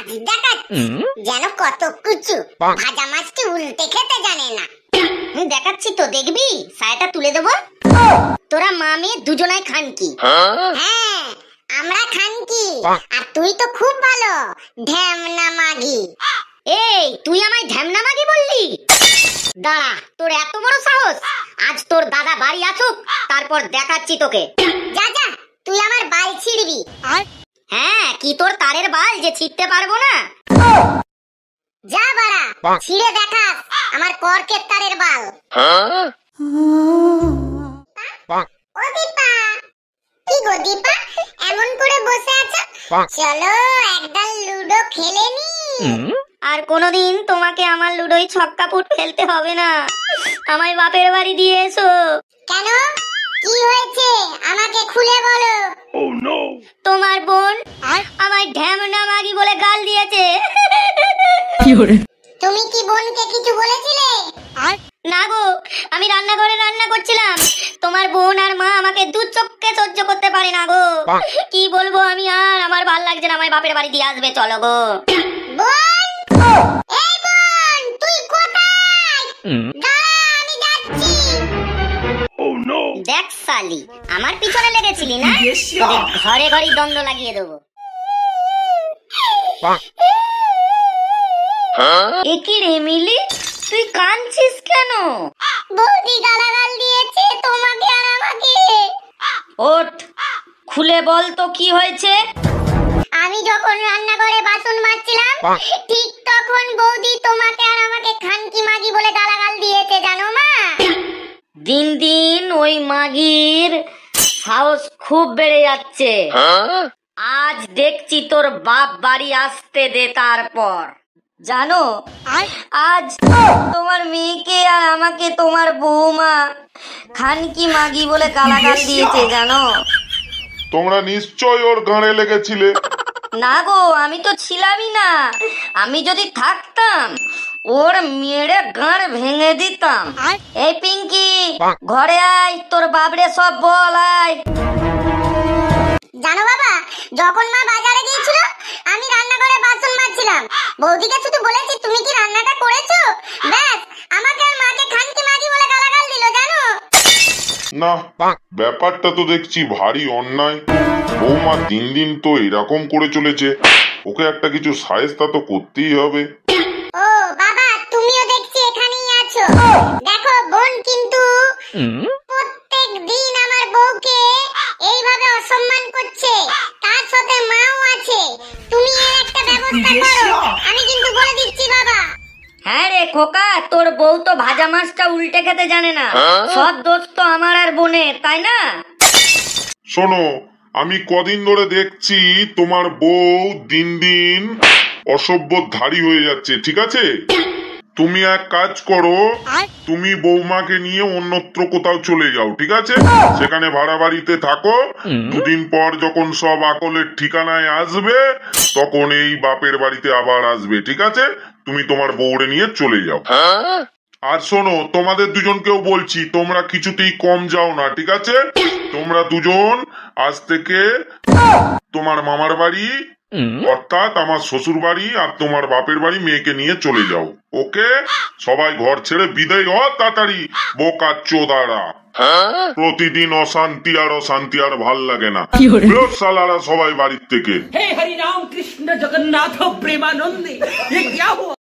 আজ দেখাচ্ছি যেন কত কুচু, ভাজা মাছটি উল্টে খেতে জানে না। দেখাচ্ছি তো, দেখবি? সায়াটা তুলে দেবো। তোরা মা মেয়ে দুজনাই খানকি। হ্যাঁ, আমরা খানকি, আর তুই তো খুব ভালো ঢ্যামনা মাগি। এই, তুই আমায় ঢ্যামনা মাগি বললি? দাঁড়া, তোর এত বড় সাহস! আজ তোর দাদা বাড়ি আসুক, তারপর দেখাচ্ছি তোকে। যা যা, তুই আমার বাল ছিড়বি। হ্যাঁ, কি তোর তারের বাল যে ছিড়তে পারবো না? যা বাড়া, ছিড়ে দেখাস আমার কর্কের তারের বাল। ও দীপা, কি গো দীপা, এমন করে বসে আছো? চলো একদল লুডো খেলে নি। আর কোনোদিন তোমাকে আমার লুডোই ছক্কা পুট ফেলতে হবে না। আমায় বাপের বাড়ি দিয়ে এসো। কেন, কি হয়েছে আমাকে খুলে বলো। তোমার বোন আমায় ঢ্যামনা মাগি বলে গাল দিয়েছে। তুমি কি বোনকে কিছু বলেছিলে? না গো, আমি রান্নাঘরে রান্না করছিলাম। তোমার বোন আর মা আমাকে দু চোখে সহ্য করতে পারে না গো। কি বলবো আমি, আর আমার ভাল লাগছে না। আমায় বাপের বাড়ি দিয়ে আসবে, চলো গো। বোন, এই বোন, তুই কোথায়? দাঁড়া, আমি যাচ্ছি। দেখ শালি, আমার পিছনে লেগেছিলি না? তোদের ঘরে ঘরে দ্বন্দ্ব লাগিয়ে দেবো। একই রে মিলি, তুই কাঁদছিস কেন? বৌদি গালাগাল দিয়েছে তোমাকে আর আমাকে। ওঠ, খুলে বল তো কি হয়েছে। আমি যখন রান্নাঘরে বাসন মাজছিলাম, ঠিক তখন বৌদি তোমাকে আর আমাকে খানকি মাগি বলে গালাগাল দিয়েছে, জানো মা? দিন দিন ওই মাগির সাহস খুব বেড়ে যাচ্ছে। আজ দেখছি তোর বাপ বাড়ি আসতে দে, তারপর। জানো, আজ তোমার মেয়েকে আর আমাকে তোমার বৌমা খানকি মাগি বলে গালাগাল দিয়েছে, জানো? তোমরা নিশ্চয় ওর গাঁড়ে লেগেছিলে। না গো, আমি তো ছিলামই না। আমি যদি থাকতাম, ওর মেরে গাঁড় ভেঙে দিতাম। এই পিঙ্কি, ঘরে আয়, তোর বাবরে সব বল। আয়। জানো বাবা, যখন মা বাজারে গিয়েছিল, আমি রান্নাঘরে বাসন মাজছিলাম। বৌদিকে শুধু বলেছি তুমি কি রান্নাটা করেছো, ব্যাস আমাকে আর মাকে খানকি মাগি বলে গালাগাল দিল, জানো? না, ব্যাপারটা তো দেখছি ভারী অন্যায়। বৌমা দিন দিন তো এরকম করে চলেছে, ওকে একটা কিছু সায়স্তা তো করতেই হবে। ও বাবা, তুমিও দেখছি এখানেই আছো। দেখো বোন কিন্তু প্রত্যেক দিন আমার বউকে এইভাবে অসম্মান করছে, তার সাথে মাও আছে। তুমি এর একটা ব্যবস্থা করো, আমি কিন্তু বলে দিচ্ছি বাবা। হ্যাঁ রে খোকা, তোর বউ তো ভাজা মাছটা উল্টে খেতে জানে না। সব দোষ তো আমার আর বোনের, তাই না? শোনো, আমি কদিন ধরে দেখছি তোমার বউ দিন দিন অসভ্যধারী হয়ে যাচ্ছে, ঠিক আছে? তুমি এক কাজ করো, তুমি বৌমাকে নিয়ে অন্যত্র কোথাও চলে যাও, ঠিক আছে? সেখানে ভাড়া বাড়িতে থাকো। দুদিন পর যখন সব আকলের ঠিকানায় আসবে, তখন এই বাপের বাড়িতে আবার আসবে, ঠিক আছে? তুমি তোমার বউরে নিয়ে চলে যাও। আর শোনো, তোমাদের দুজনকেও বলছি, তোমরা কিছুতেই কম যাও না, ঠিক আছে? তোমরা দুজন আজ থেকে তোমার মামার বাড়ি, অর্থাৎ আমার শ্বশুর বাড়ি, আর তোমার বাপের বাড়ি মেয়েকে নিয়ে চলে যাও, ওকে? সবাই ঘর ছেড়ে বিদায় হ তাড়াতাড়ি, বোকা চোদারা। প্রতিদিন অশান্তি আর অশান্তি, আর ভাল লাগে না। সালারা সবাই বাড়ির থেকে। हे हरि राम कृष्ण जगन्नाथ प्रेमानंदी, ये क्या हुआ?